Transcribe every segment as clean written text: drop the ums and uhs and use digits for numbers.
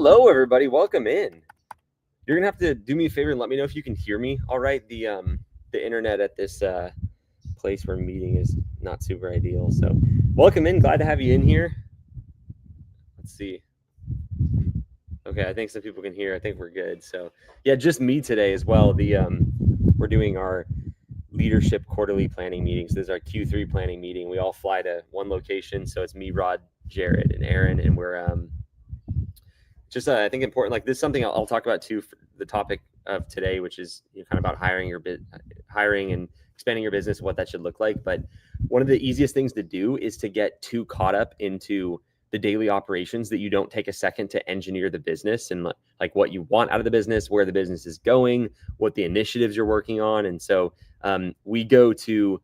Hello, everybody. Welcome in. You're gonna have to do me a favor and let me know if you can hear me. All right. The internet at this place we're meeting is not super ideal. So, welcome in. Glad to have you in here. Let's see. Okay, I think some people can hear. I think we're good. So, yeah, just me today as well. We're doing our leadership quarterly planning meetings. This is our Q3 planning meeting. We all fly to one location, so it's me, Rod, Jared, and Aaron, and we're just I think important. Like this is something I'll talk about too. For the topic of today, which is kind of about hiring and expanding your business, what that should look like. But one of the easiest things to do is to get too caught up into the daily operations that you don't take a second to engineer the business and like what you want out of the business, where the business is going, what the initiatives you're working on. And so we go to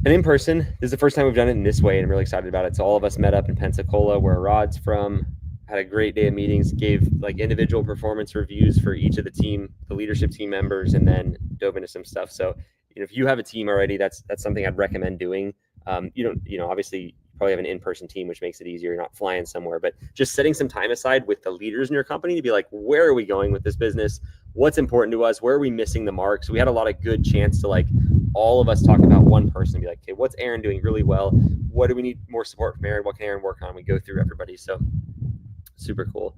an in-person. This is the first time we've done it in this way, and I'm really excited about it. So all of us met up in Pensacola, where Rod's from, had a great day of meetings, gave like individual performance reviews for each of the leadership team members, and then dove into some stuff. So, if you have a team already, that's something I'd recommend doing. Obviously you probably have an in-person team, which makes it easier. You're not flying somewhere, but just setting some time aside with the leaders in your company to be like, where are we going with this business? What's important to us? Where are we missing the mark? So we had a lot of good chance to like all of us talk about one person and be like, okay, what's Aaron doing really well? What do we need more support from Aaron? What can Aaron work on? We go through everybody. So super cool.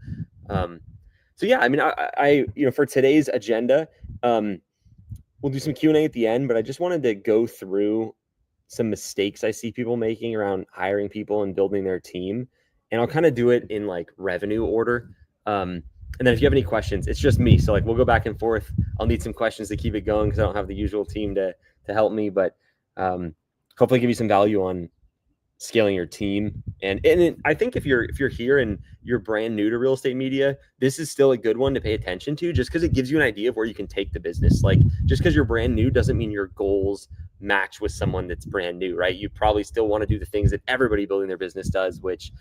So yeah, I mean, I for today's agenda, we'll do some Q&A at the end, but I just wanted to go through some mistakes I see people making around hiring people and building their team. And I'll kind of do it in like revenue order. And then if you have any questions, it's just me. So like, we'll go back and forth. I'll need some questions to keep it going because I don't have the usual team to help me, but hopefully give you some value on scaling your team. And I think if you're here and you're brand new to real estate media, this is still a good one to pay attention to, just because it gives you an idea of where you can take the business. Like, just because you're brand new doesn't mean your goals match with someone that's brand new, right? You probably still want to do the things that everybody building their business does, which,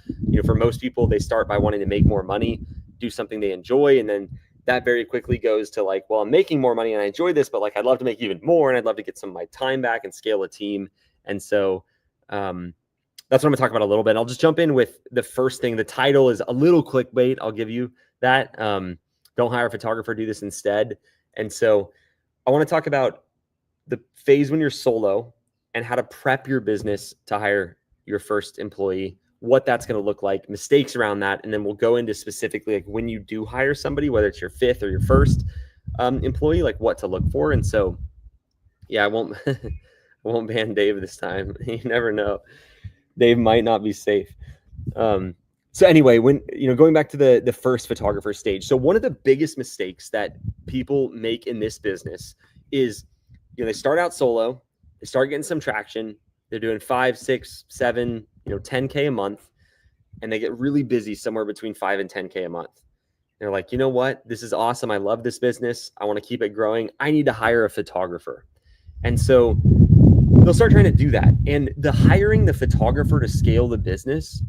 for most people, they start by wanting to make more money, do something they enjoy, and then that very quickly goes to like, well, I'm making more money and I enjoy this, but like, I'd love to make even more, and I'd love to get some of my time back and scale a team. And so that's what I'm gonna talk about a little bit. I'll just jump in with the first thing. The title is a little clickbait. I'll give you that. Don't hire a photographer, do this instead. And so I want to talk about the phase when you're solo and how to prep your business to hire your first employee, what that's going to look like, mistakes around that. And then we'll go into specifically like when you do hire somebody, whether it's your fifth or your first employee, like what to look for. And so, yeah, I won't ban Dave this time. You never know. Dave might not be safe. So anyway, when going back to the first photographer stage. So one of the biggest mistakes that people make in this business is, they start out solo, they start getting some traction, they're doing 5, 6, 7, 10K a month, and they get really busy somewhere between 5 and 10K a month. They're like, you know what? This is awesome. I love this business. I want to keep it growing. I need to hire a photographer. And so they'll start trying to do that. And the hiring the photographer to scale the business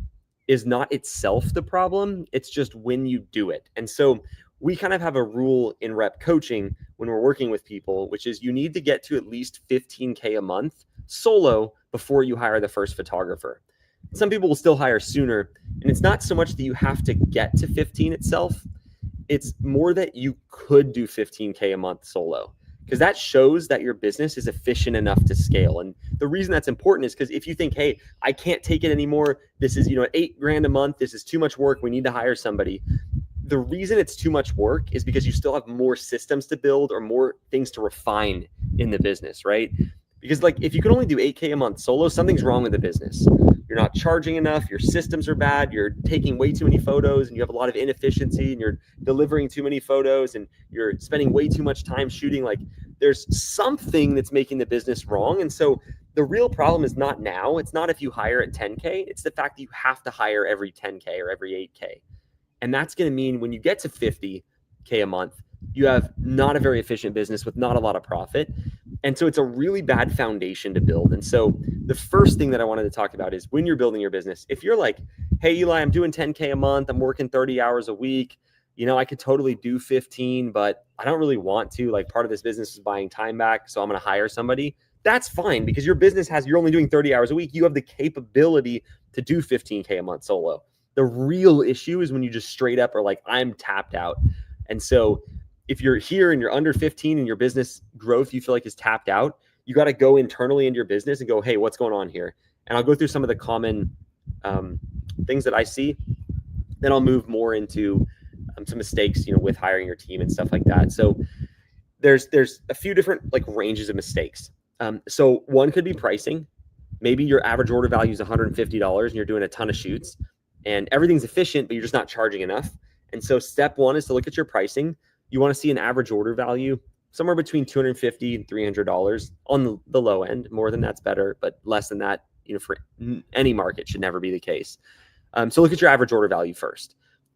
is not itself the problem. It's just when you do it. And so we kind of have a rule in rep coaching when we're working with people, which is you need to get to at least 15K a month solo before you hire the first photographer. Some people will still hire sooner. And it's not so much that you have to get to 15 itself. It's more that you could do 15K a month solo, because that shows that your business is efficient enough to scale. And the reason that's important is because if you think, hey, I can't take it anymore, this is, $8,000 a month, this is too much work, we need to hire somebody. The reason it's too much work is because you still have more systems to build or more things to refine in the business, right? Because like, if you can only do 8K a month solo, something's wrong with the business. You're not charging enough, your systems are bad, you're taking way too many photos, and you have a lot of inefficiency, and you're delivering too many photos, and you're spending way too much time shooting. Like, there's something that's making the business wrong. And so the real problem is not now. It's not if you hire at 10K. It's the fact that you have to hire every 10K or every 8K. And that's going to mean when you get to 50K a month, you have not a very efficient business with not a lot of profit. And so it's a really bad foundation to build. And so the first thing that I wanted to talk about is when you're building your business, if you're like, hey, Eli, I'm doing 10K a month, I'm working 30 hours a week, I could totally do 15, but I don't really want to. Like, part of this business is buying time back, so I'm going to hire somebody. That's fine, because your business you're only doing 30 hours a week. You have the capability to do 15K a month solo. The real issue is when you just straight up are like, I'm tapped out. And so if you're here and you're under 15 and your business growth you feel like is tapped out, you got to go internally into your business and go, hey, what's going on here? And I'll go through some of the common things that I see. Then I'll move more into some mistakes, with hiring your team and stuff like that. So there's a few different like ranges of mistakes. So one could be pricing. Maybe your average order value is $150 and you're doing a ton of shoots and everything's efficient, but you're just not charging enough. And so step one is to look at your pricing. You want to see an average order value somewhere between $250 and $300 on the low end. More than that's better, but less than that, for any market should never be the case. So look at your average order value first.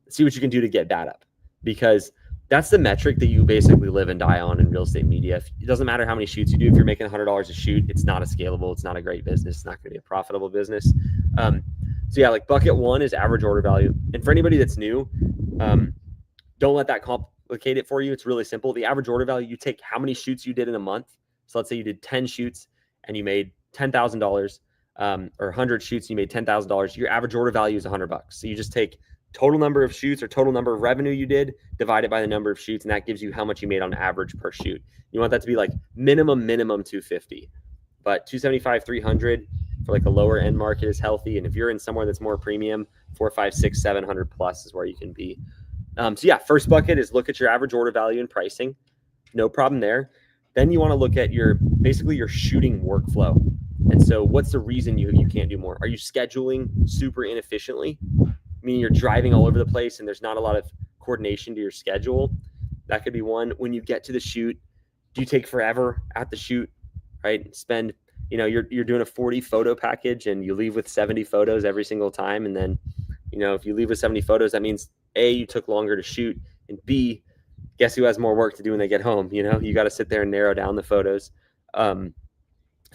See what you can do to get that up, because that's the metric that you basically live and die on in real estate media. It doesn't matter how many shoots you do. If you're making $100 a shoot, it's not a scalable, it's not a great business. It's not going to be a profitable business. So yeah, like bucket one is average order value. And for anybody that's new, don't let that complicate it for you. It's really simple. The average order value, you take how many shoots you did in a month. So let's say you did 10 shoots and you made $10,000, or 100 shoots, and you made $10,000. Your average order value is $100. So you just take total number of shoots or total number of revenue you did, divide it by the number of shoots, and that gives you how much you made on average per shoot. You want that to be like minimum 250, but 275, 300 for like a lower end market is healthy. And if you're in somewhere that's more premium, 400, 500, 600, 700 plus is where you can be. So yeah, first bucket is look at your average order value and pricing. No problem there. Then you want to look at basically your shooting workflow. And so what's the reason you can't do more? Are you scheduling super inefficiently? Meaning you're driving all over the place and there's not a lot of coordination to your schedule. That could be one. When you get to the shoot, do you take forever at the shoot, right? Spend, you're doing a 40 photo package and you leave with 70 photos every single time. And then, if you leave with 70 photos, that means A, you took longer to shoot, and B, guess who has more work to do when they get home? You got to sit there and narrow down the photos. So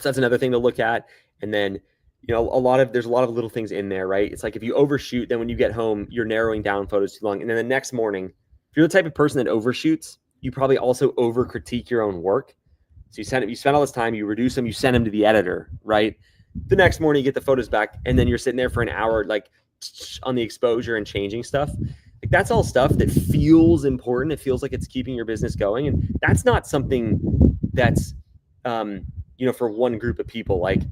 that's another thing to look at. And then, there's a lot of little things in there, right? It's like if you overshoot, then when you get home, you're narrowing down photos too long. And then the next morning, if you're the type of person that overshoots, you probably also over critique your own work. So you spend all this time, you reduce them, you send them to the editor, right? The next morning you get the photos back and then you're sitting there for an hour, like on the exposure and changing stuff. Like that's all stuff that feels important. It feels like it's keeping your business going. And that's not something that's, for one group of people. Like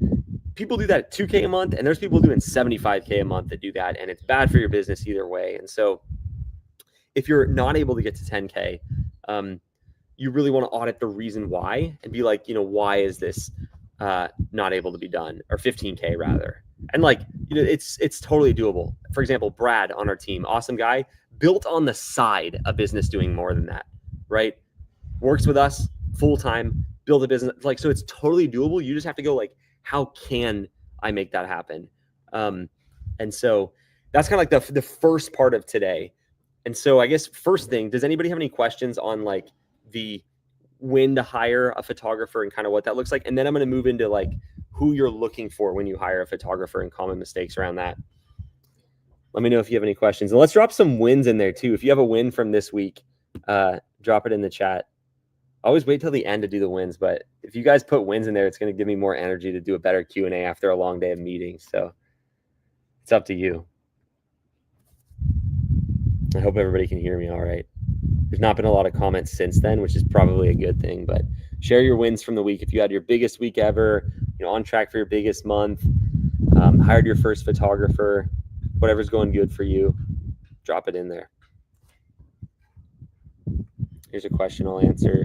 people do that at 2K a month, and there's people doing 75K a month that do that, and it's bad for your business either way. And so if you're not able to get to 10K, you really want to audit the reason why and be like, why is this not able to be done? Or 15K rather. And like, it's totally doable. For example, Brad on our team, awesome guy, built on the side a business doing more than that, right? Works with us full-time, build a business. Like, so it's totally doable. You just have to go like, how can I make that happen? And so that's kind of like the first part of today. And so I guess first thing, does anybody have any questions on like the when to hire a photographer and kind of what that looks like? And then I'm going to move into like who you're looking for when you hire a photographer and common mistakes around that. Let me know if you have any questions. And let's drop some wins in there too. If you have a win from this week, drop it in the chat. I always wait till the end to do the wins, but if you guys put wins in there, it's going to give me more energy to do a better Q&A after a long day of meetings. So it's up to you. I hope everybody can hear me all right. There's not been a lot of comments since then, which is probably a good thing, but share your wins from the week. If you had your biggest week ever, on track for your biggest month, hired your first photographer, whatever's going good for you, drop it in there. Here's a question I'll answer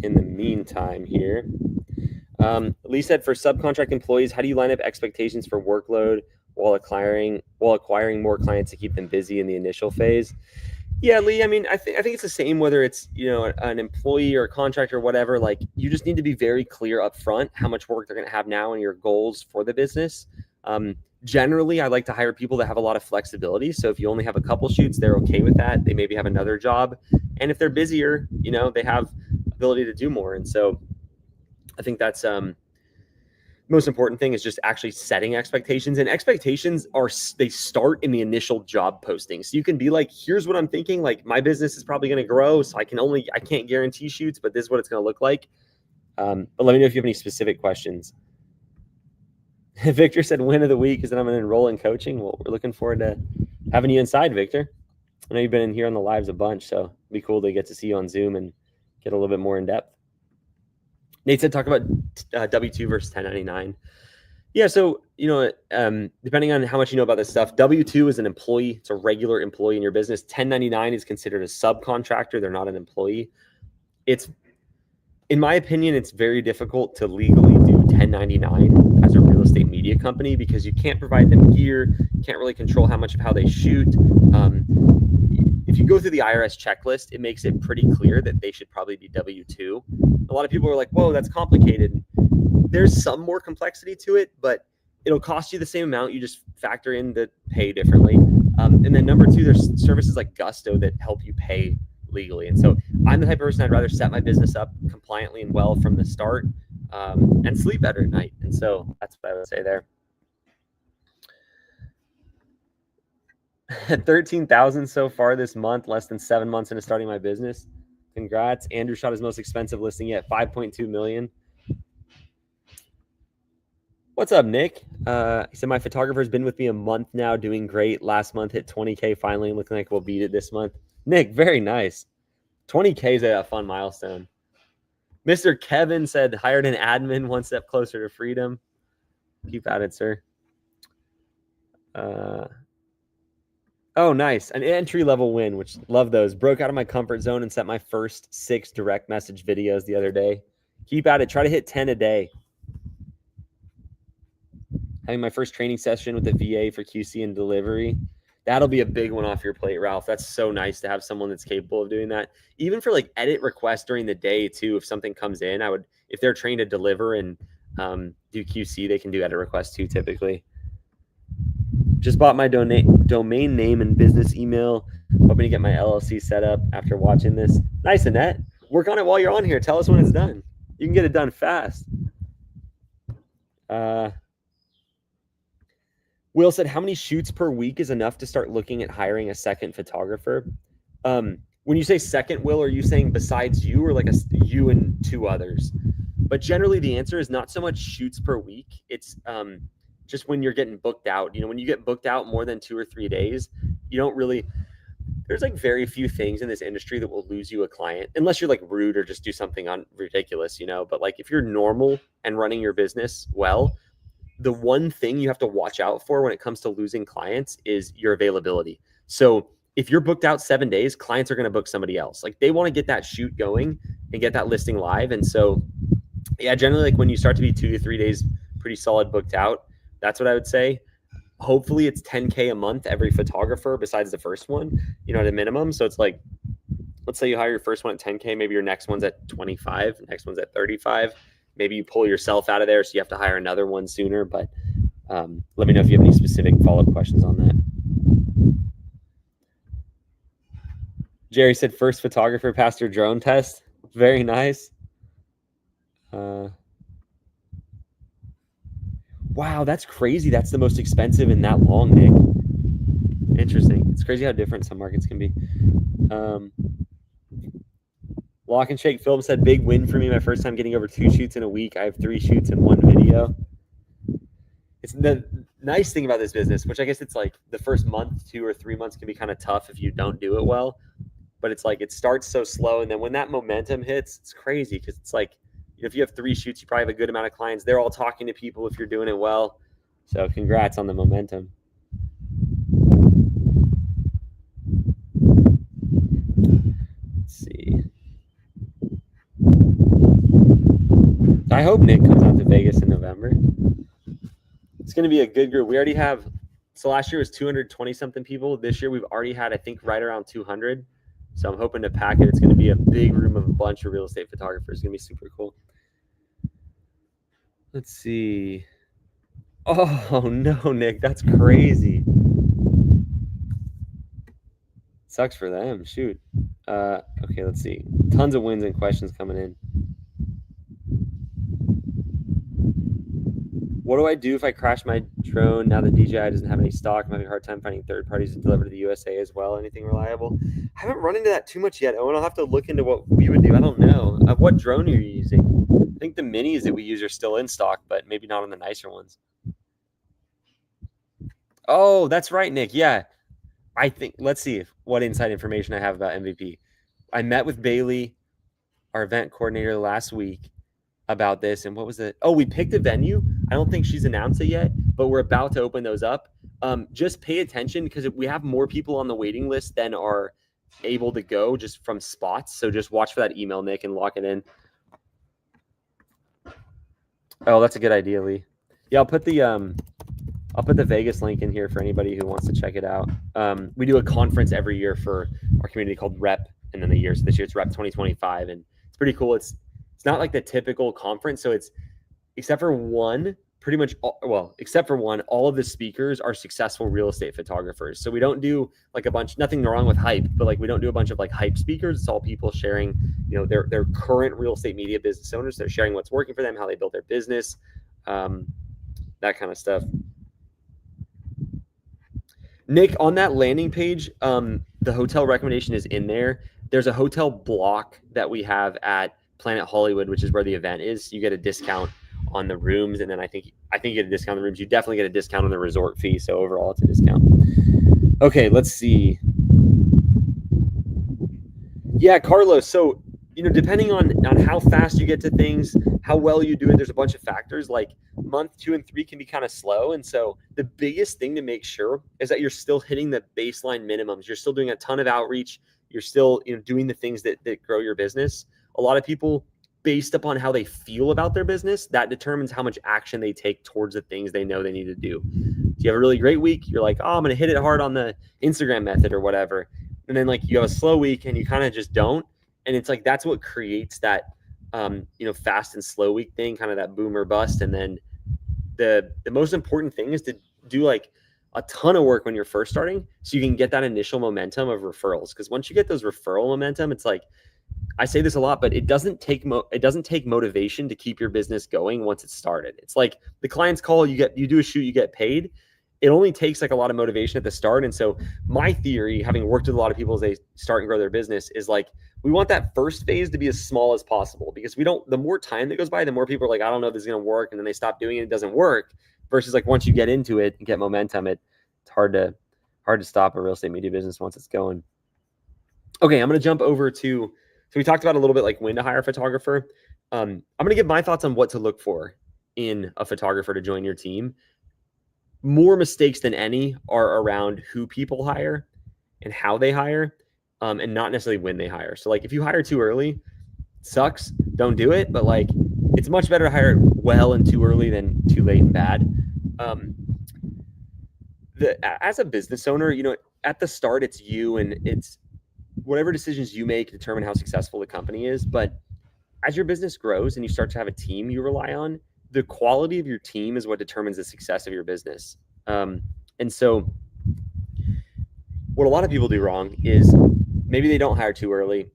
in the meantime here. Lee said, for subcontract employees, how do you line up expectations for workload while acquiring more clients to keep them busy in the initial phase? Yeah, Lee, I mean, I think it's the same whether it's, an employee or a contractor or whatever. Like, you just need to be very clear up front how much work they're going to have now and your goals for the business. Generally, I like to hire people that have a lot of flexibility. So if you only have a couple shoots, they're okay with that. They maybe have another job. And if they're busier, they have ability to do more. And so I think that's most important thing is just actually setting expectations. And expectations they start in the initial job posting. So you can be like, here's what I'm thinking. Like, my business is probably going to grow. So I can't guarantee shoots, but this is what it's going to look like. But let me know if you have any specific questions. Victor said win of the week is that I'm going to enroll in coaching. Well, we're looking forward to having you inside, Victor. I know you've been in here on the lives a bunch, so it'd be cool to get to see you on Zoom and get a little bit more in depth. Nate said talk about W-2 versus 1099. Yeah, so, depending on how much you know about this stuff, W-2 is an employee. It's a regular employee in your business. 1099 is considered a subcontractor. They're not an employee. In my opinion, it's very difficult to legally do 1099 as a real estate media company because you can't provide them gear, you can't really control how much of how they shoot. If you go through the IRS checklist, it makes it pretty clear that they should probably be W-2. A lot of people are like, whoa, that's complicated. There's some more complexity to it, but it'll cost you the same amount. You just factor in the pay differently. And then number two, there's services like Gusto that help you pay legally. And so I'm the type of person I'd rather set my business up compliantly and well from the start and sleep better at night. And so that's what I would say there. 13,000 so far this month, less than 7 months into starting my business. Congrats. Andrew shot his most expensive listing yet, 5.2 million. What's up, Nick? He said, my photographer's been with me a month now, doing great. Last month hit 20K finally, looking like we'll beat it this month. Nick, very nice. 20K is a fun milestone. Mr. Kevin said, hired an admin, one step closer to freedom. Keep at it, sir. Oh, nice. An entry-level win, which love those. Broke out of my comfort zone and set my first 6 direct message videos the other day. Keep at it. Try to hit 10 a day. Having my first training session with the VA for QC and delivery. That'll be a big one off your plate, Ralph. That's so nice to have someone that's capable of doing that. Even for like edit requests during the day too, if something comes in, if they're trained to deliver and do QC, they can do edit requests too typically. Just bought my domain name and business email. Hoping to get my LLC set up after watching this. Nice, Annette. Work on it while you're on here. Tell us when it's done. You can get it done fast. Will said, how many shoots per week is enough to start looking at hiring a second photographer? When you say second, Will, are you saying besides you or like you and 2 others? But generally the answer is not so much shoots per week. It's just when you're getting booked out. When you get booked out more than 2 or 3 days, you don't really, there's like very few things in this industry that will lose you a client unless you're like rude or just do something ridiculous, but like if you're normal and running your business well, the one thing you have to watch out for when it comes to losing clients is your availability. So if you're booked out 7 days, clients are going to book somebody else. Like they want to get that shoot going and get that listing live. And so, yeah, generally like when you start to be 2 to 3 days pretty solid booked out, that's what I would say. Hopefully it's 10K a month every photographer besides the first one, at a minimum. So it's like, let's say you hire your first one at 10K, maybe your next one's at 25, next one's at 35. Maybe you pull yourself out of there, so you have to hire another one sooner. But let me know if you have any specific follow-up questions on that. Jerry said first photographer passed her drone test. Very nice. Wow, that's crazy. That's the most expensive in that long, Nick. Interesting. It's crazy how different some markets can be. Lock and Shake Film said, big win for me. My first time getting over 2 shoots in a week. I have 3 shoots in 1 video. It's the nice thing about this business, which I guess it's like the first month, 2 or 3 months can be kind of tough if you don't do it well. But it's like it starts so slow. And then when that momentum hits, it's crazy because it's like, if you have 3 shoots, you probably have a good amount of clients. They're all talking to people if you're doing it well. So congrats on the momentum. Let's see. I hope Nick comes out to Vegas in November. It's going to be a good group. We already have, so last year was 220 something people. This year we've already had, I think, right around 200. So I'm hoping to pack it. It's going to be a big room of a bunch of real estate photographers. It's going to be super cool. Let's see. Oh, no, Nick, that's crazy. Sucks for them. Shoot. Okay, let's see. Tons of wins and questions coming in. What do I do if I crash my drone now that DJI doesn't have any stock? I'm having a hard time finding third parties to deliver to the USA as well. Anything reliable? I haven't run into that too much yet, Owen. I'll have to look into what we would do. I don't know. What drone are you using? I think the minis that we use are still in stock, but maybe not on the nicer ones. Oh, that's right, Nick. Yeah. I think, let's see what inside information I have about MVP. I met with Bailey, our event coordinator, last week about this. And what was it? Oh, we picked a venue. I don't think she's announced it yet, but we're about to open those up. Just pay attention because we have more people on the waiting list than are able to go just from spots. So just watch for that email, Nick, and lock it in. Oh, that's a good idea, Lee. Yeah, I'll put the Vegas link in here for anybody who wants to check it out. We do a conference every year for our community called REPP, and then the year. So this year it's REPP 2025, and it's pretty cool. It's not like the typical conference. So it's except for one, pretty much except for one, all of the speakers are successful real estate photographers. So we don't do like a bunch. Nothing wrong with hype, but like we don't do a bunch of like hype speakers. It's all people sharing, their current real estate media business owners. They're sharing what's working for them, how they built their business, that kind of stuff. Nick, on that landing page, the hotel recommendation is in there. There's a hotel block that we have at Planet Hollywood, which is where the event is. You get a discount on the rooms, and then I think you get a discount on the rooms. You definitely get a discount on the resort fee. So overall, it's a discount. Okay, let's see. Yeah, Carlos. So depending on how fast you get to things, how well you do it, there's a bunch of factors. Like month 2 and 3 can be kind of slow, and so the biggest thing to make sure is that you're still hitting the baseline minimums. You're still doing a ton of outreach. You're still doing the things that grow your business. A lot of people, based upon how they feel about their business, that determines how much action they take towards the things they know they need to do. If you have a really great week, you're like, oh, I'm going to hit it hard on the Instagram method or whatever. And then like you have a slow week and you kind of just don't. And it's like, that's what creates that, fast and slow week thing, kind of that boom or bust. And then the most important thing is to do like a ton of work when you're first starting, so you can get that initial momentum of referrals. Because once you get those referral momentum, it's like, I say this a lot, but it doesn't take motivation to keep your business going once it's started. It's like the clients call, you do a shoot, you get paid. It only takes like a lot of motivation at the start. And so my theory, having worked with a lot of people as they start and grow their business, is like, we want that first phase to be as small as possible, because the more time that goes by, the more people are like, I don't know if this is going to work. And then they stop doing it. It doesn't work, versus like once you get into it and get momentum, it's hard to stop a real estate media business once it's going. Okay. I'm going to jump over to, so we talked about a little bit like when to hire a photographer. I'm going to give my thoughts on what to look for in a photographer to join your team. More mistakes than any are around who people hire and how they hire, and not necessarily when they hire. So like if you hire too early, sucks, don't do it. But like it's much better to hire well and too early than too late and bad. As a business owner, at the start, it's you, and it's whatever decisions you make determine how successful the company is. But as your business grows and you start to have a team you rely on, the quality of your team is what determines the success of your business. And so what a lot of people do wrong is maybe they don't hire too early.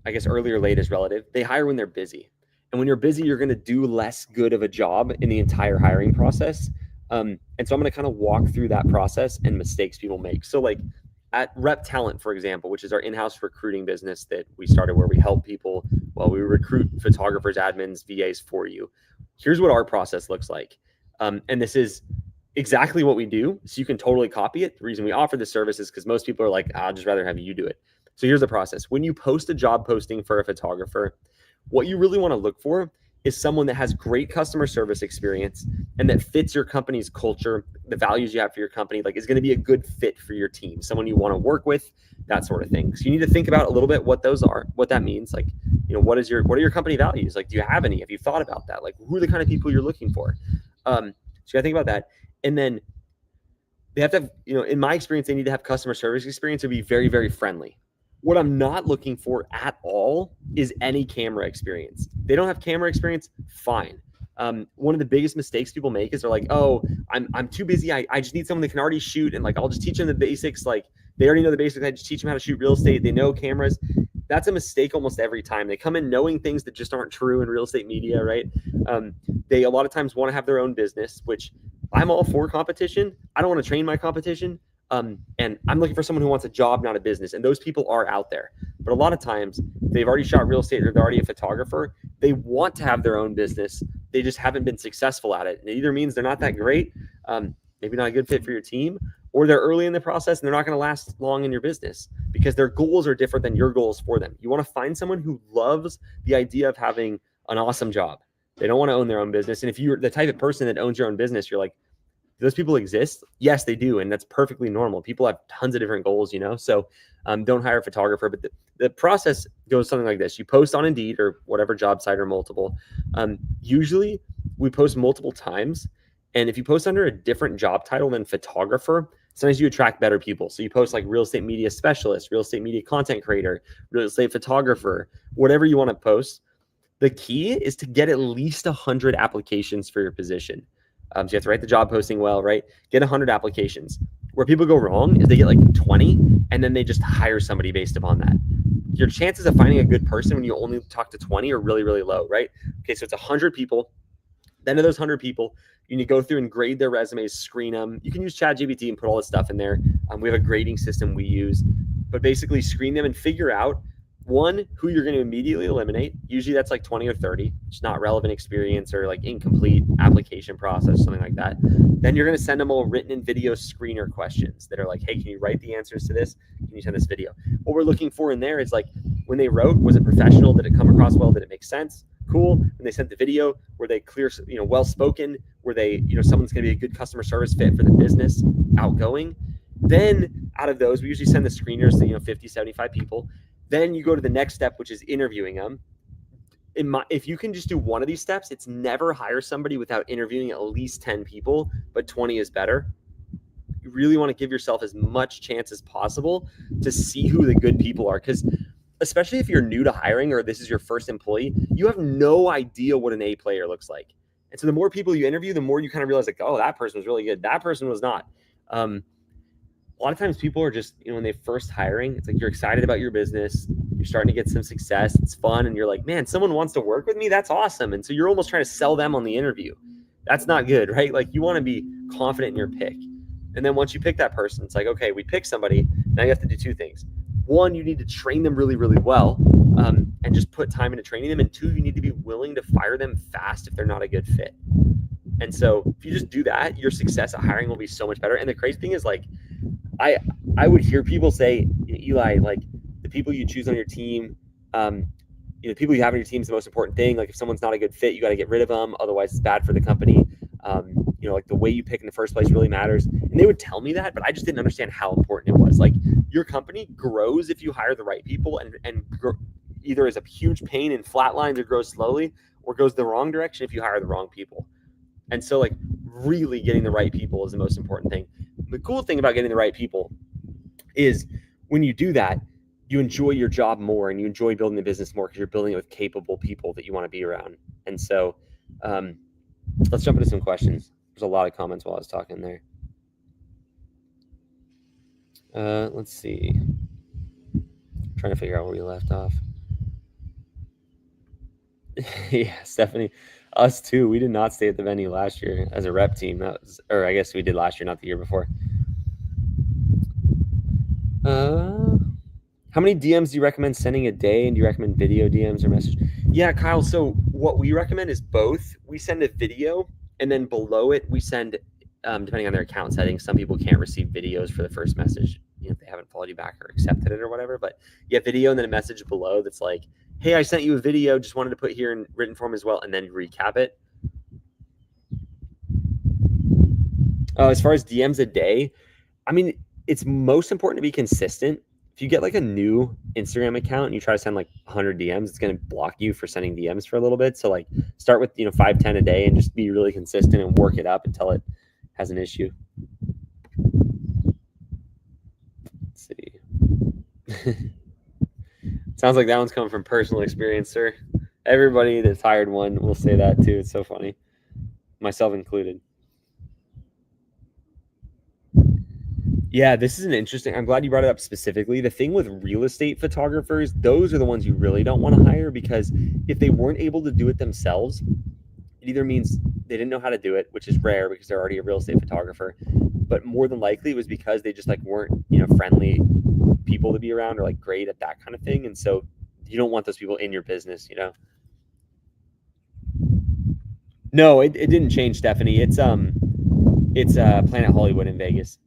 I guess early or late is relative. They hire when they're busy. And when you're busy, you're going to do less good of a job in the entire hiring process. And so I'm going to kind of walk through that process and mistakes people make. So like at Rep Talent, for example, which is our in-house recruiting business that we started, where we help people, we recruit photographers, admins, VAs for you. Here's what our process looks like. And this is exactly what we do, so you can totally copy it. The reason we offer this service is because most people are like, I'll just rather have you do it. So here's the process. When you post a job posting for a photographer, what you really want to look for is someone that has great customer service experience and that fits your company's culture, the values you have for your company, like is going to be a good fit for your team, someone you want to work with, that sort of thing. So you need to think about a little bit what those are, what that means. Like, what are your company values? Like, do you have any? Have you thought about that? Like, who are the kind of people you're looking for? So you gotta think about that. And then they have to have, in my experience, they need to have customer service experience to be very, very friendly. What I'm not looking for at all is any camera experience. They don't have camera experience, fine. One of the biggest mistakes people make is they're like, oh, I'm too busy. I just need someone that can already shoot, and like I'll just teach them the basics. Like they already know the basics. I just teach them how to shoot real estate. They know cameras. That's a mistake almost every time. They come in knowing things that just aren't true in real estate media, right? They a lot of times want to have their own business, which I'm all for competition. I don't want to train my competition. And I'm looking for someone who wants a job, not a business. And those people are out there. But a lot of times they've already shot real estate, or they're already a photographer. They want to have their own business. They just haven't been successful at it. And it either means they're not that great, maybe not a good fit for your team, or they're early in the process and they're not going to last long in your business because their goals are different than your goals for them. You want to find someone who loves the idea of having an awesome job. They don't want to own their own business. And if you're the type of person that owns your own business, you're like, do those people exist? Yes, they do. And that's perfectly normal. People have tons of different goals, So don't hire a photographer. But the process goes something like this. You post on Indeed or whatever job site or multiple. Usually we post multiple times. And if you post under a different job title than photographer, sometimes you attract better people. So you post like real estate media specialist, real estate media content creator, real estate photographer, whatever you want to post. The key is to get at least 100 applications for your position. So you have to write the job posting well, right? Get 100 applications. Where people go wrong is they get like 20 and then they just hire somebody based upon that. Your chances of finding a good person when you only talk to 20 are really, really low, right? Okay, so it's 100 people. Then of those 100 people, you need to go through and grade their resumes, screen them. You can use ChatGPT and put all this stuff in there. We have a grading system we use, but basically screen them and figure out one, who you're going to immediately eliminate. Usually that's like 20 or 30. It's not relevant experience or like incomplete application process, something like that. Then you're going to send them all written and video screener questions that are like, hey, can you write the answers to this? Can you send this video? What we're looking for in there is like, when they wrote, was it professional? Did it come across well? Did it make sense? Cool. When they sent the video, were they clear, well spoken? Were they, someone's going to be a good customer service fit for the business, outgoing? Then out of those, we usually send the screeners to, 50, 75 people. Then you go to the next step, which is interviewing them. If you can just do one of these steps, it's never hire somebody without interviewing at least 10 people, but 20 is better. You really want to give yourself as much chance as possible to see who the good people are. Because especially if you're new to hiring or this is your first employee, you have no idea what an A player looks like. And so the more people you interview, the more you kind of realize like, oh, that person was really good. That person was not. A lot of times people are just, when they first hiring, it's like you're excited about your business, you're starting to get some success, it's fun, and you're like, man, someone wants to work with me, that's awesome. And so you're almost trying to sell them on the interview. That's not good, right? Like you want to be confident in your pick. And then once you pick that person, it's like, okay, we pick somebody. Now you have to do two things. One, you need to train them really, really well and just put time into training them. And two, you need to be willing to fire them fast if they're not a good fit. And so if you just do that, your success at hiring will be so much better. And the crazy thing is like, I would hear people say, Eli, like the people you choose on your team, the people you have on your team is the most important thing. Like if someone's not a good fit, you got to get rid of them. Otherwise it's bad for the company. Like the way you pick in the first place really matters. And they would tell me that, but I just didn't understand how important it was. Like your company grows if you hire the right people and either is a huge pain and flatlines or grows slowly or goes the wrong direction if you hire the wrong people. And so like really getting the right people is the most important thing. The cool thing about getting the right people is when you do that, you enjoy your job more and you enjoy building the business more because you're building it with capable people that you want to be around. And so let's jump into some questions. There's a lot of comments while I was talking there. Let's see. I'm trying to figure out where we left off. Yeah, Stephanie, us too. We did not stay at the venue last year as a rep team. Or I guess we did last year, not the year before. How many DMs do you recommend sending a day? And do you recommend video DMs or message? Yeah, Kyle. So what we recommend is both. We send a video and then below it, we send, depending on their account settings, some people can't receive videos for the first message. If they haven't followed you back or accepted it or whatever, but yeah, video and then a message below that's like, hey, I sent you a video, just wanted to put here in written form as well, and then recap it. As far as DMs a day, I mean, it's most important to be consistent. If you get like a new Instagram account and you try to send like 100 DMs, it's going to block you for sending DMs for a little bit. So like start with, 5, 10 a day and just be really consistent and work it up until it has an issue. Let's see. Sounds like that one's coming from personal experience, sir. Everybody that's hired one will say that too. It's so funny. Myself included. Yeah, this is an interesting, I'm glad you brought it up specifically. The thing with real estate photographers, those are the ones you really don't want to hire because if they weren't able to do it themselves, it either means they didn't know how to do it, which is rare because they're already a real estate photographer, but more than likely it was because they just like weren't, friendly people to be around or like great at that kind of thing. And so you don't want those people in your business, No, it didn't change, Stephanie. It's It's Planet Hollywood in Vegas.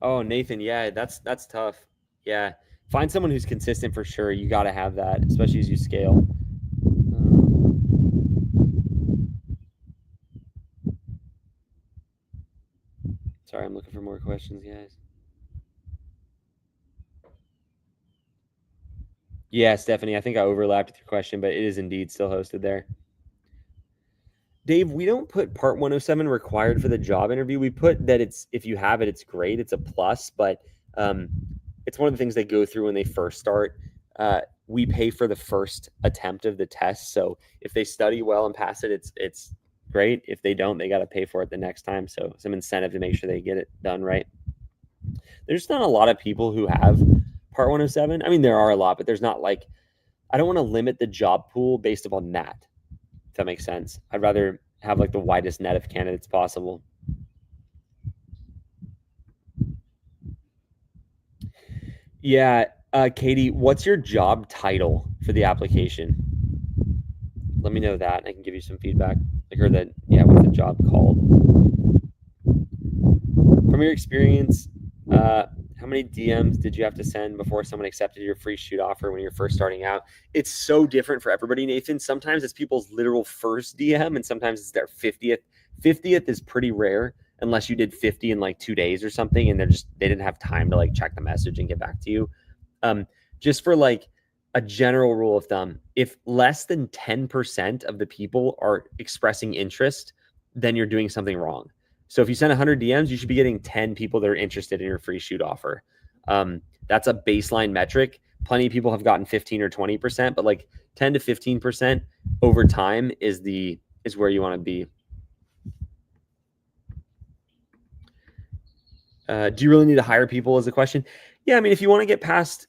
Oh, Nathan, yeah, that's tough. Yeah, find someone who's consistent for sure. You got to have that, especially as you scale. Sorry, I'm looking for more questions, guys. Yeah, Stephanie, I think I overlapped with your question, but it is indeed still hosted there. Dave, we don't put part 107 required for the job interview. We put that it's if you have it, it's great. It's a plus, but um, it's one of the things they go through when they first start. We pay for the first attempt of the test, so if they study well and pass it, it's great. If they don't, they got to pay for it the next time. So some incentive to make sure they get it done right. There's not a lot of people who have part 107. I mean, there are a lot, but there's not like I don't want to limit the job pool based upon that. If that makes sense. I'd rather have like the widest net of candidates possible. Yeah, Katie, what's your job title for the application? Let me know that, and I can give you some feedback. Like, or that, yeah, what's the job called? From your experience, how many DMs did you have to send before someone accepted your free shoot offer when you're first starting out? It's so different for everybody, Nathan. Sometimes it's people's literal first DM, and sometimes it's their 50th. 50th is pretty rare unless you did 50 in like 2 days or something, and they didn't have time to like check the message and get back to you. Just for like a general rule of thumb, if less than 10% of the people are expressing interest, then you're doing something wrong. So if you send 100 DMs, you should be getting 10 people that are interested in your free shoot offer. That's a baseline metric. Plenty of people have gotten 15 or 20%, but like 10 to 15% over time is where you want to be. Do you really need to hire people is the question? Yeah, I mean, if you want to get past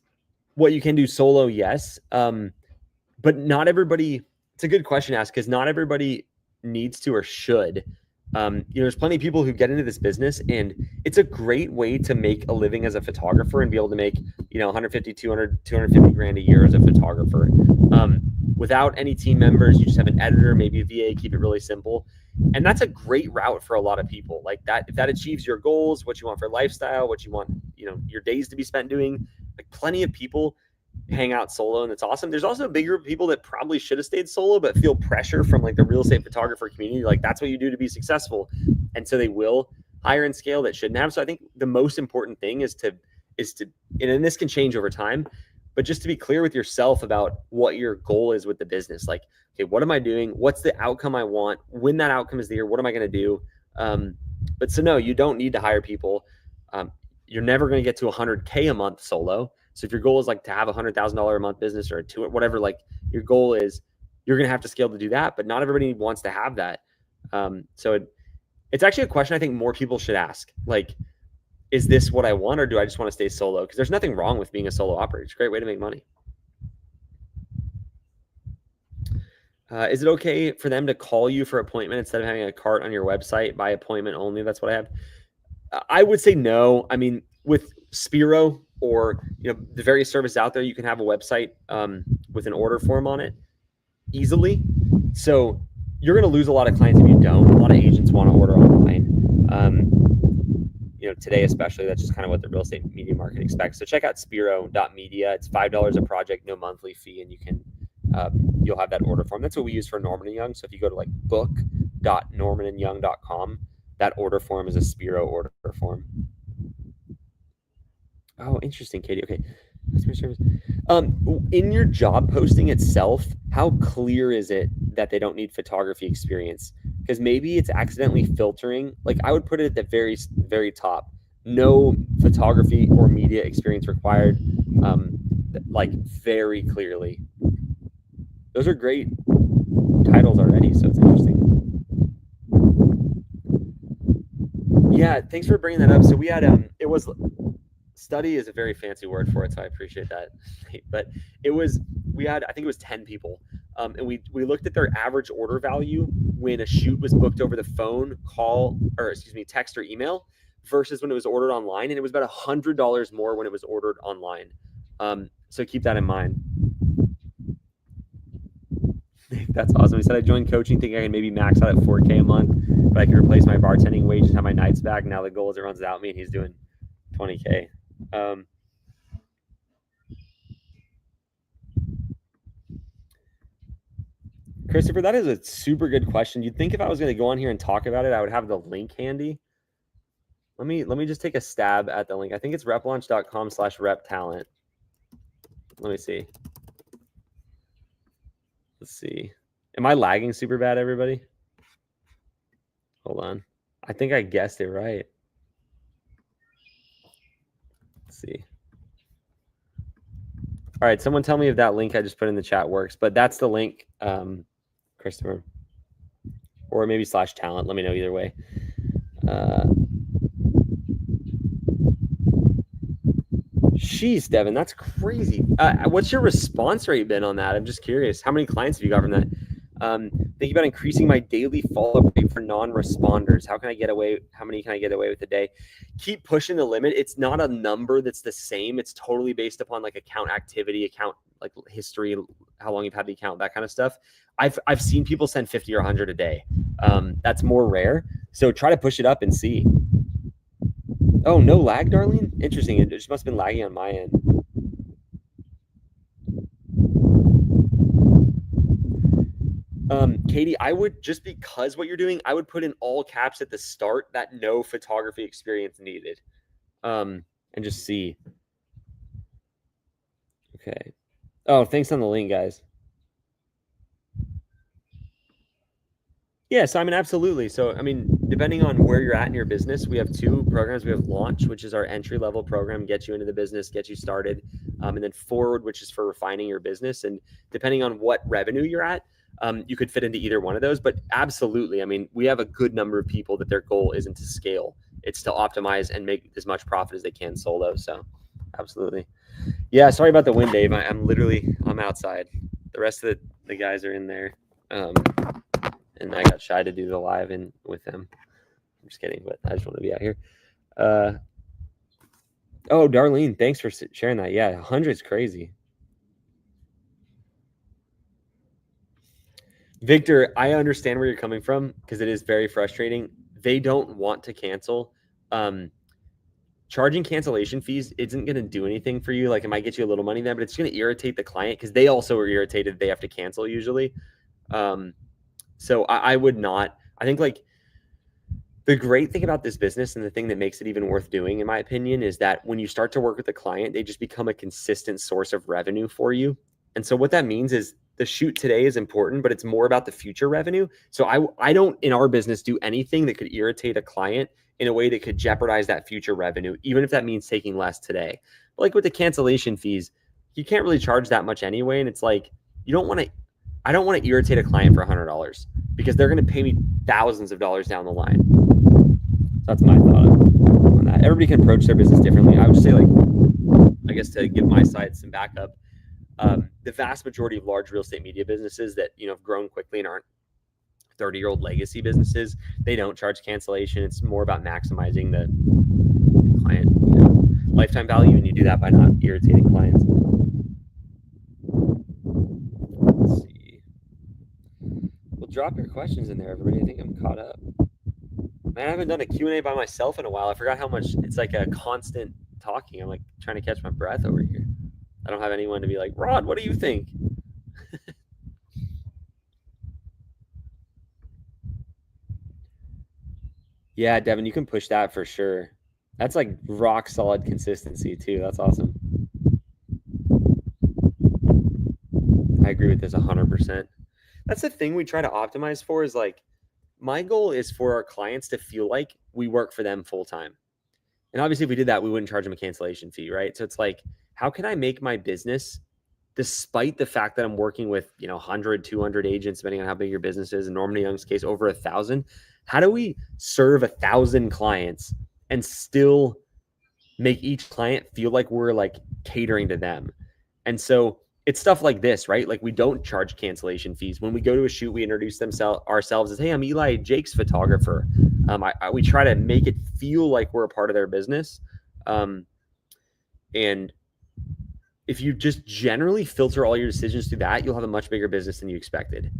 what you can do solo, yes. But not everybody, it's a good question to ask because not everybody needs to or should. There's plenty of people who get into this business and it's a great way to make a living as a photographer and be able to make, 150, 200, 250 grand a year as a photographer. Without any team members, you just have an editor, maybe a VA, keep it really simple. And that's a great route for a lot of people. Like that, if that achieves your goals, what you want for lifestyle, what you want, your days to be spent doing, like plenty of people hang out solo and it's awesome. There's also a big group of people that probably should have stayed solo but feel pressure from like the real estate photographer community, like that's what you do to be successful, and so they will hire and scale that shouldn't have. So I think the most important thing is to and this can change over time, but just to be clear with yourself about what your goal is with the business. Like, okay, what am I doing? What's the outcome I want? When that outcome is there, what am I going to do? But so no, you don't need to hire people. You're never going to get to 100K a month solo. So if your goal is like to have $100,000 a month business or whatever, like your goal is, you're going to have to scale to do that. But not everybody wants to have that. So it's actually a question I think more people should ask. Like, is this what I want, or do I just want to stay solo? Because there's nothing wrong with being a solo operator. It's a great way to make money. Is it okay for them to call you for appointment instead of having a cart on your website by appointment only? That's what I have. I would say no. I mean, with Spiro or the various services out there, you can have a website with an order form on it easily. So you're going to lose a lot of clients if you don't. A lot of agents want to order online. Today especially, that's just kind of what the real estate media market expects. So check out Spiro.media. It's $5 a project, no monthly fee, and you can you'll have that order form. That's what we use for Norman & Young. So if you go to like book.normanandyoung.com, that order form is a Spiro order form. Oh, interesting, Katie. Okay. Customer service. In your job posting itself, how clear is it that they don't need photography experience? Because maybe it's accidentally filtering. Like I would put it at the very, very top. No photography or media experience required. Like very clearly. Those are great titles already, so it's interesting. Yeah, thanks for bringing that up. So we had it was study is a very fancy word for it, so I appreciate that. But I think it was 10 people, and we looked at their average order value when a shoot was booked over the phone, text or email, versus when it was ordered online, and it was about $100 more when it was ordered online. So keep that in mind. That's awesome. He said I joined coaching thinking I can maybe max out at 4K a month, but I can replace my bartending wages and have my nights back. Now the goal is it runs without me, and he's doing 20K. Christopher, that is a super good question. You'd think if I was going to go on here and talk about it, I would have the link handy. Let me just take a stab at the link. I think it's replaunch.com/reptalent. Let me see. Let's see. Am I lagging super bad, everybody? Hold on. I think I guessed it right. Let's see. All right, someone tell me if that link I just put in the chat works, but that's the link, Christopher. Or maybe /talent. Let me know either way. Jeez, Devin, that's crazy. What's your response rate been on that? I'm just curious. How many clients have you got from that? Thinking about increasing my daily follow-up rate for non-responders. How many can I get away with a day? Keep pushing the limit. It's not a number that's the same. It's totally based upon like account activity, account like history, how long you've had the account, that kind of stuff. I've seen people send 50 or 100 a day. That's more rare. So try to push it up and see. Oh, no lag, Darlene? Interesting. It just must have been lagging on my end. Katie, I would, just because what you're doing, I would put in all caps at the start that no photography experience needed. And just see. Okay. Oh, thanks on the link, guys. Yeah, so I mean, absolutely. So, I mean, depending on where you're at in your business, we have two programs. We have Launch, which is our entry-level program, get you into the business, get you started. And then Forward, which is for refining your business. And depending on what revenue you're at, you could fit into either one of those. But absolutely, I mean, we have a good number of people that their goal isn't to scale. It's to optimize and make as much profit as they can solo. So absolutely. Yeah, sorry about the wind, Dave. I'm outside. The rest of the guys are in there. And I got shy to do the live in with them. I'm just kidding, but I just want to be out here. Oh, Darlene, thanks for sharing that. Yeah, 100's crazy. Victor, I understand where you're coming from because it is very frustrating. They don't want to cancel. Charging cancellation fees isn't going to do anything for you. Like, it might get you a little money there, but it's going to irritate the client because they also are irritated. They have to cancel usually. So I would not. I think like the great thing about this business and the thing that makes it even worth doing, in my opinion, is that when you start to work with a client, they just become a consistent source of revenue for you. And so what that means is the shoot today is important, but it's more about the future revenue. So I don't, in our business, do anything that could irritate a client in a way that could jeopardize that future revenue, even if that means taking less today. But like with the cancellation fees, you can't really charge that much anyway. And it's like, I don't want to irritate a client for $100 because they're going to pay me thousands of dollars down the line. So that's my thought on that. Everybody can approach their business differently. I would say, like, I guess to give my side some backup, the vast majority of large real estate media businesses that, have grown quickly and aren't 30-year-old legacy businesses, they don't charge cancellation. It's more about maximizing the client lifetime value, and you do that by not irritating clients. Let's see. Well, drop your questions in there, everybody. I think I'm caught up. Man, I haven't done a Q&A by myself in a while. I forgot how much it's like a constant talking. I'm like trying to catch my breath over here. I don't have anyone to be like, Rod, what do you think? Yeah, Devin, you can push that for sure. That's like rock solid consistency too. That's awesome. I agree with this 100%. That's the thing we try to optimize for is like, my goal is for our clients to feel like we work for them full time. And obviously if we did that, we wouldn't charge them a cancellation fee, right? So it's like, how can I make my business, despite the fact that I'm working with, 100, 200 agents, depending on how big your business is, in Norman Young's case, over 1,000, how do we serve 1,000 clients and still make each client feel like we're like catering to them? And so it's stuff like this, right? Like we don't charge cancellation fees. When we go to a shoot, we introduce ourselves as, hey, I'm Eli Jake's photographer. We try to make it feel like we're a part of their business. And if you just generally filter all your decisions through that, you'll have a much bigger business than you expected.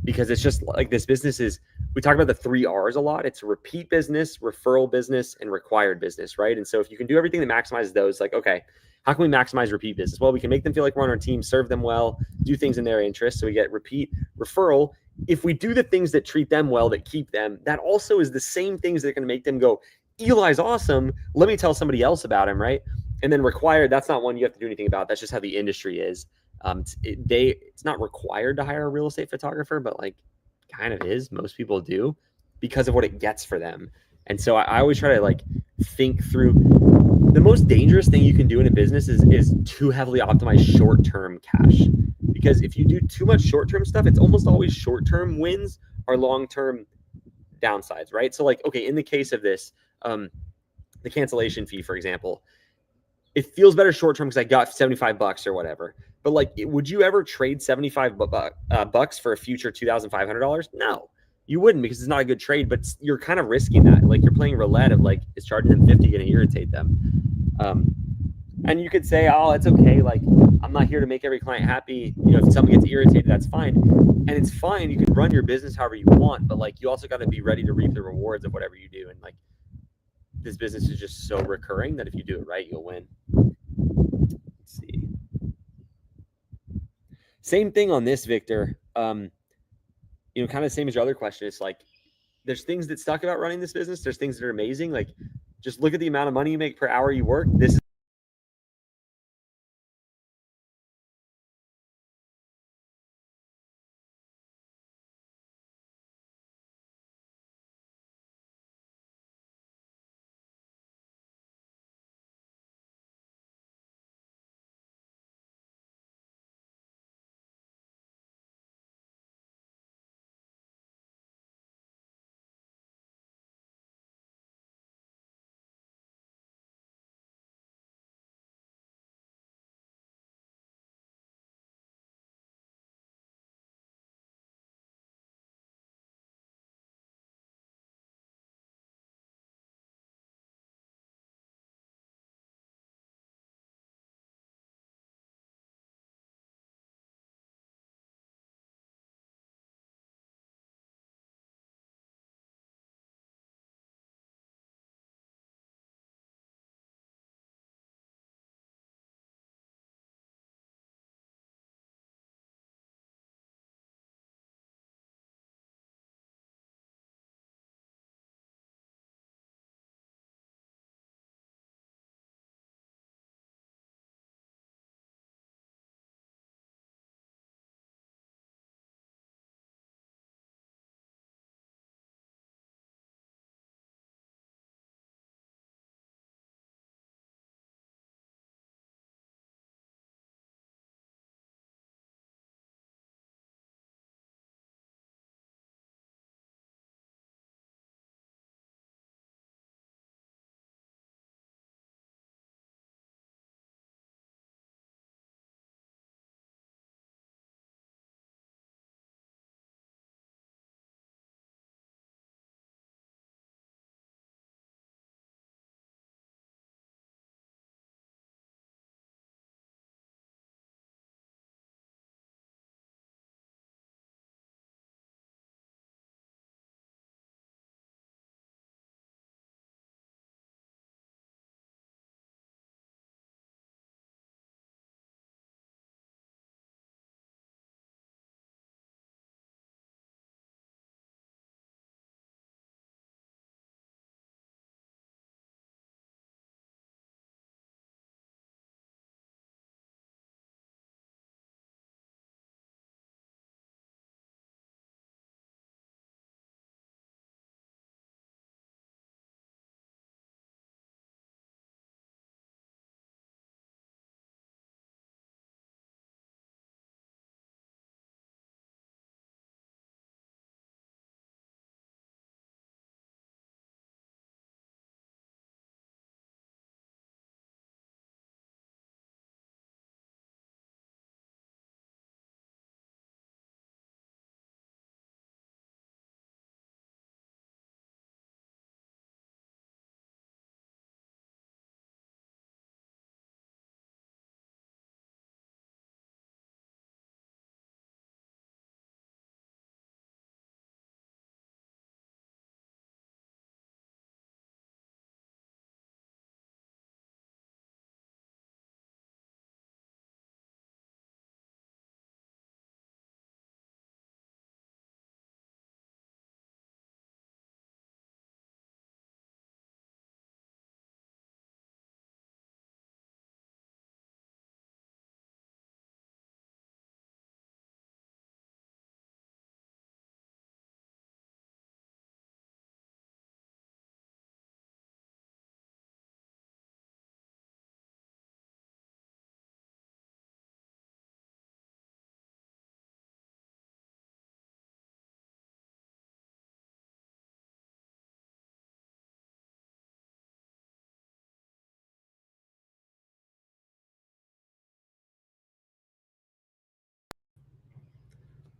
Because it's just like this business is, we talk about the 3 R's a lot. It's repeat business, referral business, and required business, right? And so if you can do everything that maximizes those, like, okay, how can we maximize repeat business? Well, we can make them feel like we're on our team, serve them well, do things in their interest. So we get repeat. Referral, if we do the things that treat them well, that keep them, that also is the same things that are going to make them go, Eli's awesome. Let me tell somebody else about him, right? And then required, that's not one you have to do anything about. That's just how the industry is. It's not required to hire a real estate photographer, but like kind of is. Most people do because of what it gets for them. And so I always try to like think through the most dangerous thing you can do in a business is too heavily optimize short-term cash. Because if you do too much short-term stuff, it's almost always short-term wins are long-term downsides, right? So like, okay, in the case of this, the cancellation fee, for example, it feels better short term because I got $75 or whatever. But like, would you ever trade 75 bucks for a future $2,500? No, you wouldn't, because it's not a good trade. But you're kind of risking that. Like, you're playing roulette of like, is charging them 50 going to irritate them? And you could say, oh, it's okay. Like, I'm not here to make every client happy. You know, if someone gets irritated, that's fine. And it's fine. You can run your business however you want, but like, you also got to be ready to reap the rewards of whatever you do. And like, this business is just so recurring that if you do it right, you'll win. Let's see. Same thing on this, Victor. Kind of the same as your other question. It's like, there's things that suck about running this business. There's things that are amazing. Like, just look at the amount of money you make per hour you work. This is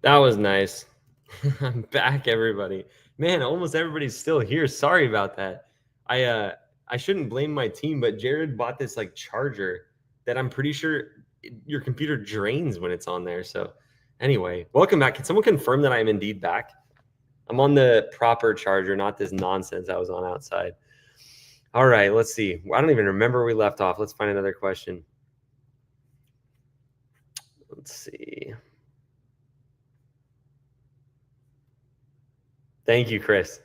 That was nice. I'm back, everybody. Man, almost everybody's still here. Sorry about that. I shouldn't blame my team, but Jared bought this like charger that I'm pretty sure your computer drains when it's on there. So anyway, welcome back. Can someone confirm that I am indeed back? I'm on the proper charger, not this nonsense I was on outside. All right, let's see. I don't even remember where we left off. Let's find another question. Let's see. Thank you, Chris.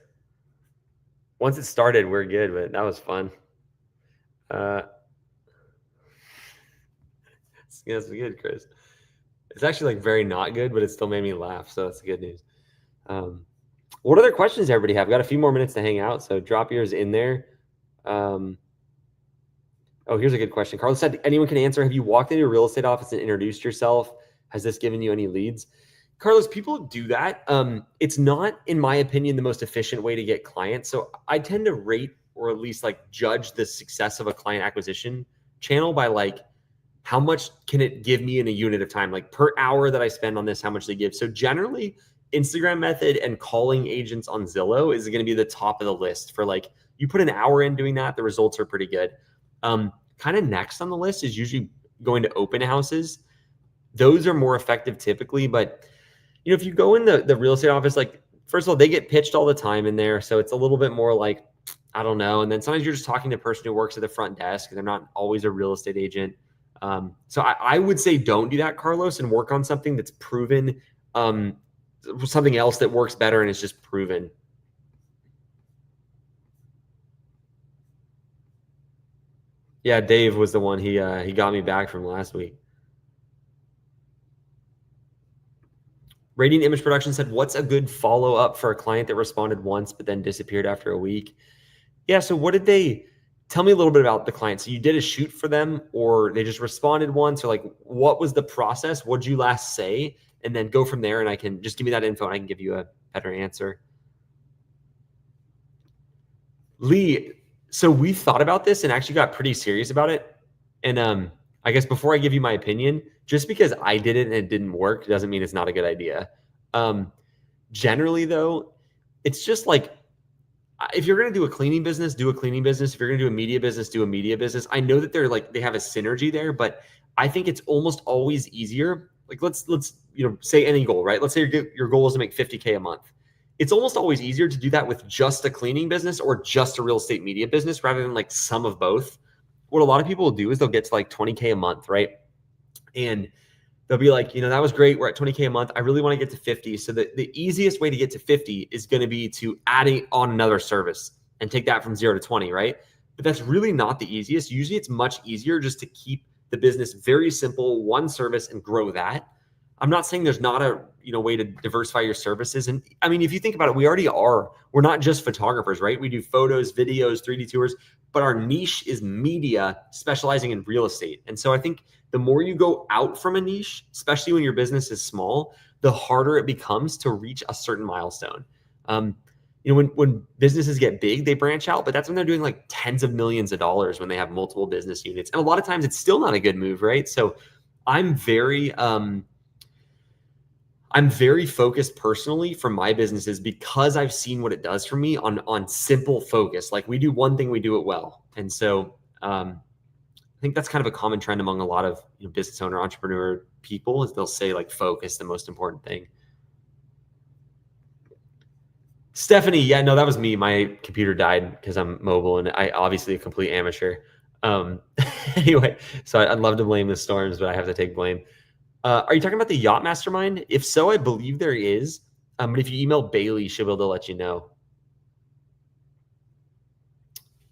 Once it started, we're good, but that was fun. That's good, Chris. It's actually like very not good, but it still made me laugh, so that's good news. What other questions everybody have? Got a few more minutes to hang out, so drop yours in there. Oh, here's a good question. Carlos said, anyone can answer. Have you walked into a real estate office and introduced yourself? Has this given you any leads? Carlos, people do that. It's not, in my opinion, the most efficient way to get clients. So I tend to rate or at least like judge the success of a client acquisition channel by like, how much can it give me in a unit of time? Like per hour that I spend on this, how much they give. So generally, Instagram method and calling agents on Zillow is going to be the top of the list for like, you put an hour in doing that, the results are pretty good. Kind of next on the list is usually going to open houses. Those are more effective typically, but you know, if you go in the real estate office, like first of all, they get pitched all the time in there. So it's a little bit more like, I don't know. And then sometimes you're just talking to a person who works at the front desk. They're not always a real estate agent. So I would say don't do that, Carlos, and work on something that's proven, something else that works better and is just proven. Yeah, Dave was the one he got me back from last week. Radiant Image Production said, what's a good follow-up for a client that responded once but then disappeared after a week? Yeah, so what did they tell me a little bit about the client? So you did a shoot for them or they just responded once, or like what was the process? What did you last say? And then go from there, and I can just give me that info and I can give you a better answer. Lee, so we thought about this and actually got pretty serious about it. And I guess before I give you my opinion, just because I did it and it didn't work doesn't mean it's not a good idea. Generally, though, it's just like if you're going to do a cleaning business, do a cleaning business. If you're going to do a media business, do a media business. I know that they're like they have a synergy there, but I think it's almost always easier. Like let's say any goal, right? Let's say your goal is to make 50K a month. It's almost always easier to do that with just a cleaning business or just a real estate media business rather than like some of both. What a lot of people will do is they'll get to like 20K a month, right? And they'll be like, that was great. We're at 20K a month. I really want to get to 50. So the easiest way to get to 50 is going to be to adding on another service and take that from 0 to 20, right? But that's really not the easiest. Usually it's much easier just to keep the business very simple, one service, and grow that. I'm not saying there's not a way to diversify your services. And I mean, if you think about it, we're not just photographers, right? We do photos, videos, 3D tours, but our niche is media, specializing in real estate. And so I think the more you go out from a niche, especially when your business is small, the harder it becomes to reach a certain milestone. When businesses get big, they branch out, but that's when they're doing like tens of millions of dollars when they have multiple business units. And a lot of times it's still not a good move, right? So I'm very focused personally for my businesses because I've seen what it does for me on simple focus. Like we do one thing, we do it well. And so I think that's kind of a common trend among a lot of business owner, entrepreneur people is they'll say like focus, the most important thing. Stephanie, yeah, no, that was me. My computer died because I'm mobile and I obviously a complete amateur. Anyway, so I'd love to blame the storms, but I have to take blame. Are you talking about the Yacht Mastermind? If so, I believe there is. But if you email Bailey, she'll be able to let you know.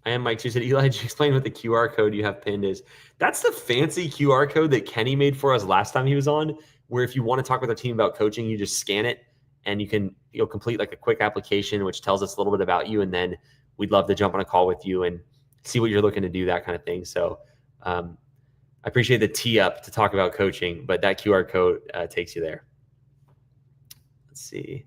I am Mike. Who said, Eli, did you explain what the QR code you have pinned is? That's the fancy QR code that Kenny made for us last time he was on, where if you want to talk with our team about coaching, you just scan it and you can complete like a quick application, which tells us a little bit about you. And then we'd love to jump on a call with you and see what you're looking to do, that kind of thing. So I appreciate the tee up to talk about coaching, but that QR code takes you there. Let's see.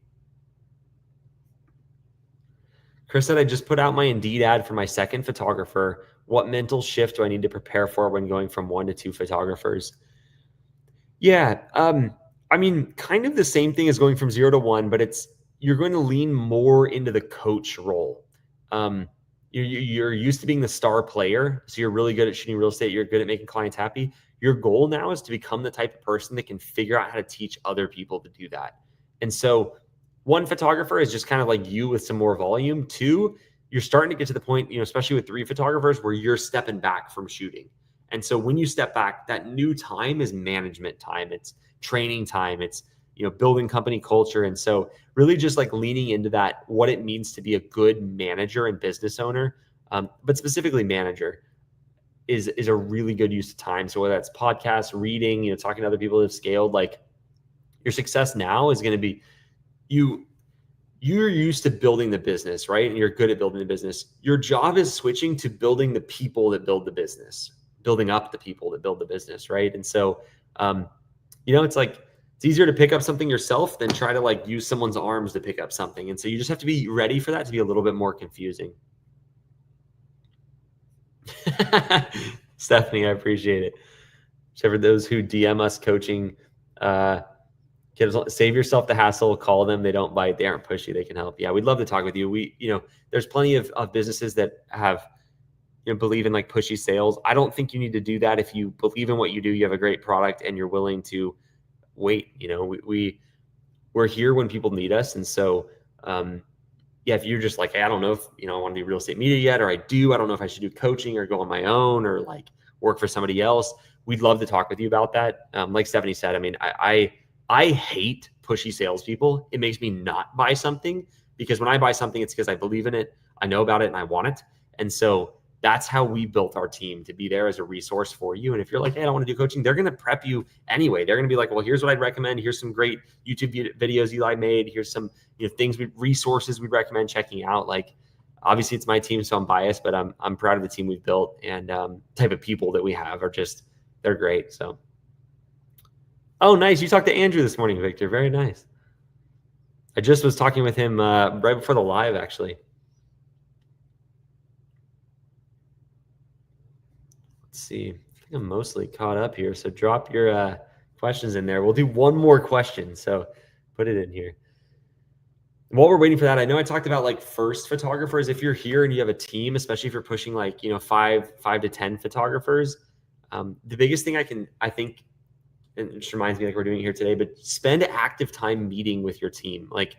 Chris said, I just put out my Indeed ad for my second photographer. What mental shift do I need to prepare for when going from 1 to 2 photographers? Yeah. I mean, kind of the same thing as going from 0 to 1, but you're going to lean more into the coach role. You're used to being the star player, so you're really good at shooting real estate. You're good at making clients happy. Your goal now is to become the type of person that can figure out how to teach other people to do that. And so, one, photographer is just kind of like you with some more volume. Two, you're starting to get to the point, especially with 3 photographers, where you're stepping back from shooting. And so when you step back, that new time is management time. It's training time. It's, building company culture. And so really just like leaning into that, what it means to be a good manager and business owner, but specifically manager is a really good use of time. So whether that's podcasts, reading, talking to other people that have scaled, like your success now is going to be you're used to building the business, right? And you're good at building the business. Your job is switching to building the people that build the business, building up the people that build the business, right? And so, it's like, it's easier to pick up something yourself than try to like use someone's arms to pick up something. And so you just have to be ready for that to be a little bit more confusing. Stephanie, I appreciate it. So for those who DM us coaching, save yourself the hassle, call them. They don't bite. They aren't pushy. They can help. Yeah. We'd love to talk with you. There's plenty of businesses that have, believe in like pushy sales. I don't think you need to do that. If you believe in what you do, you have a great product and you're willing to wait, we're here when people need us. And so, if you're just like, hey, I don't know if, I want to do real estate media yet, or I don't know if I should do coaching or go on my own or like work for somebody else. We'd love to talk with you about that. Like Stephanie said, I mean, I hate pushy salespeople. It makes me not buy something, because when I buy something, it's because I believe in it, I know about it, and I want it. And so that's how we built our team, to be there as a resource for you. And if you're like, hey, I don't want to do coaching, they're going to prep you anyway. They're going to be like, well, here's what I'd recommend. Here's some great YouTube videos Eli made. Here's some resources we'd recommend checking out. Like, obviously it's my team, so I'm biased, but I'm proud of the team we've built, and type of people that we have are they're great. So, oh, nice. You talked to Andrew this morning, Victor. Very nice. I just was talking with him right before the live, actually. Let's see. I think I'm mostly caught up here. So drop your questions in there. We'll do one more question. So put it in here. And while we're waiting for that, I know I talked about like first photographers. If you're here and you have a team, especially if you're pushing like, 5 to 10 photographers, the biggest thing I think, and it just reminds me like we're doing it here today, but spend active time meeting with your team. Like,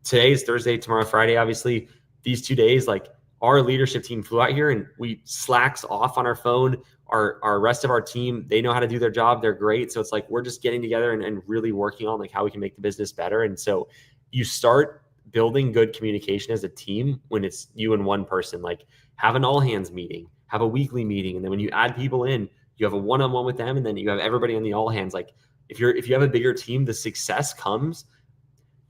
today is Thursday, tomorrow, Friday, obviously. These 2 days, like, our leadership team flew out here and we slacks off on our phone. Our rest of our team, they know how to do their job. They're great. So it's like, we're just getting together and really working on like how we can make the business better. And so you start building good communication as a team when it's you and one person. Like, have an all hands meeting, have a weekly meeting. And then when you add people in, you have a one-on-one with them, and then you have everybody on the all hands. Like, if you have a bigger team, the success comes.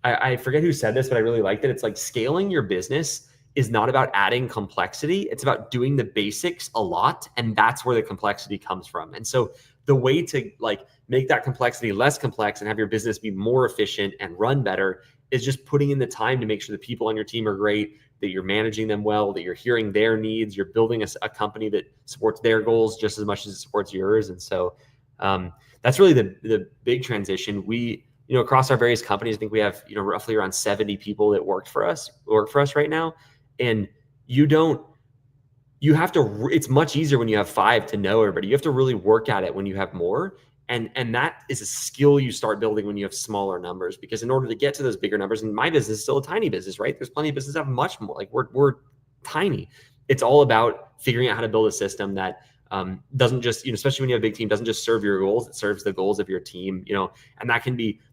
I forget who said this, but I really liked it. It's like, scaling your business is not about adding complexity. It's about doing the basics a lot. And that's where the complexity comes from. And so the way to like make that complexity less complex and have your business be more efficient and run better is just putting in the time to make sure the people on your team are great, that you're managing them well, that you're hearing their needs, you're building a company that supports their goals just as much as it supports yours. And so that's really the big transition. We, across our various companies, I think we have, roughly around 70 people that work for us right now. And it's much easier when you have 5 to know everybody. You have to really work at it when you have more. And that is a skill you start building when you have smaller numbers, because in order to get to those bigger numbers, and my business is still a tiny business, right? There's plenty of businesses that have much more, like we're tiny. It's all about figuring out how to build a system that doesn't just, especially when you have a big team, doesn't just serve your goals, it serves the goals of your team, and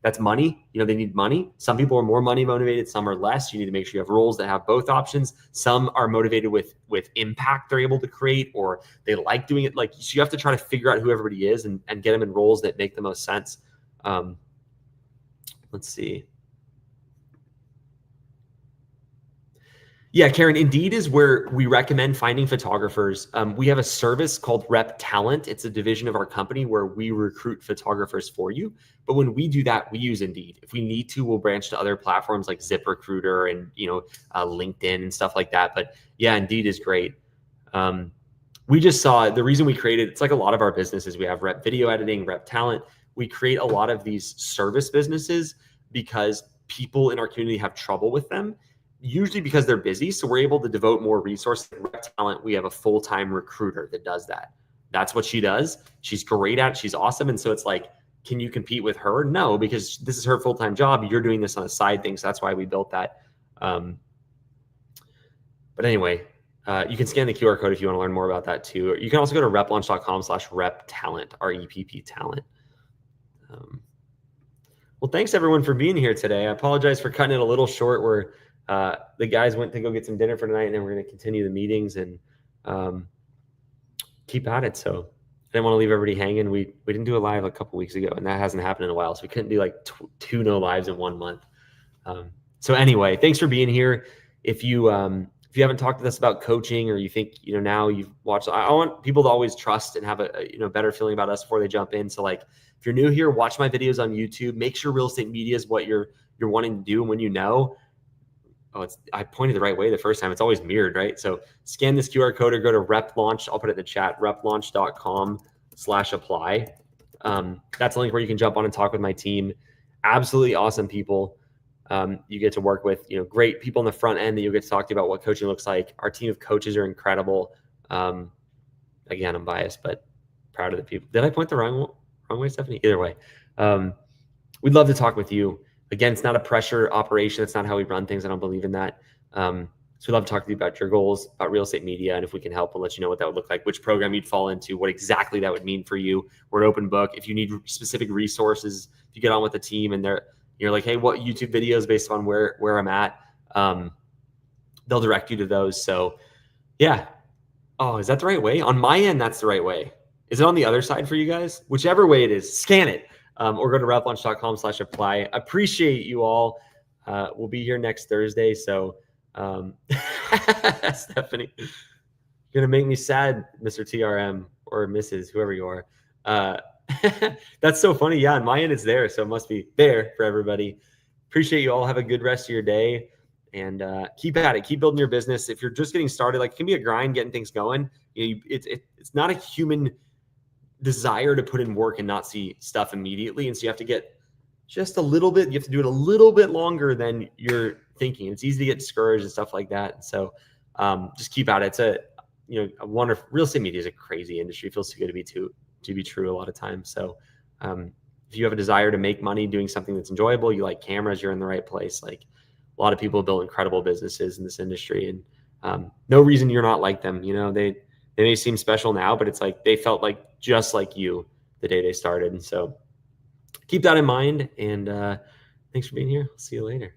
that's money. They need money. Some people are more money motivated, some are less. You need to make sure you have roles that have both options. Some are motivated with impact they're able to create, or they like doing it. Like, so you have to try to figure out who everybody is and get them in roles that make the most sense. Let's see. Yeah, Karen, Indeed is where we recommend finding photographers. We have a service called REPP Talent. It's a division of our company where we recruit photographers for you. But when we do that, we use Indeed. If we need to, we'll branch to other platforms like ZipRecruiter and LinkedIn and stuff like that. But yeah, Indeed is great. We just saw the reason we created, it's like a lot of our businesses. We have REPP Video Editing, REPP Talent. we create a lot of these service businesses because people in our community have trouble with them, usually because they're busy. So we're able to devote more resources. REPP Talent, we have a full-time recruiter that does that. That's what she does. She's great at it. She's awesome. And so it's like, can you compete with her? No, because this is her full-time job. You're doing this on a side thing. So that's why we built that. But anyway, you can scan the QR code if you want to learn more about that too. You can also go to replaunch.com/reptalent, REPP talent. Well, thanks everyone for being here today. I apologize for cutting it a little short where the guys went to go get some dinner for tonight, and then we're going to continue the meetings and keep at it. So I didn't want to leave everybody hanging. We didn't do a live a couple weeks ago, and that hasn't happened in a while. So we couldn't do like two no lives in 1 month. So anyway, thanks for being here. If you haven't talked to us about coaching, or you think, now you've watched, I want people to always trust and have a, better feeling about us before they jump in. So like, if you're new here, watch my videos on YouTube, make sure real estate media is what you're wanting to do. And when I pointed the right way the first time, it's always mirrored, right? So scan this QR code or go to REPP Launch. I'll put it in the chat, replaunch.com/apply. That's a link where you can jump on and talk with my team. Absolutely awesome people. You get to work with, great people on the front end that you'll get to talk to about what coaching looks like. Our team of coaches are incredible. Again, I'm biased, but proud of the people. Did I point the wrong way, Stephanie? Either way. We'd love to talk with you. Again, it's not a pressure operation. It's not how we run things. I don't believe in that. So we'd love to talk to you about your goals, about real estate media, and if we can help, we'll let you know what that would look like, which program you'd fall into, what exactly that would mean for you. We're an open book. If you need specific resources, if you get on with the team and you're like, hey, what YouTube videos based on where I'm at, they'll direct you to those. So yeah. Oh, is that the right way? On my end, that's the right way. Is it on the other side for you guys? Whichever way it is, scan it. Or go to replaunch.com/apply. Appreciate you all. We'll be here next Thursday. So Stephanie, you're going to make me sad, Mr. TRM or Mrs., whoever you are. That's so funny. Yeah, on my end, it's there. So it must be there for everybody. Appreciate you all. Have a good rest of your day. And keep at it. Keep building your business. If you're just getting started, like, it can be a grind getting things going. It's not a human desire to put in work and not see stuff immediately. And so you have to get just a little bit, you have to do it a little bit longer than you're thinking. It's easy to get discouraged and stuff like that. So just keep at it. It's a wonderful, real estate media is a crazy industry. It feels too good to be true a lot of times. So if you have a desire to make money doing something that's enjoyable, you like cameras, you're in the right place. Like, a lot of people build incredible businesses in this industry, and no reason you're not like them. They may seem special now, but it's like they felt like just like you the day they started. And so keep that in mind. And thanks for being here. I'll see you later.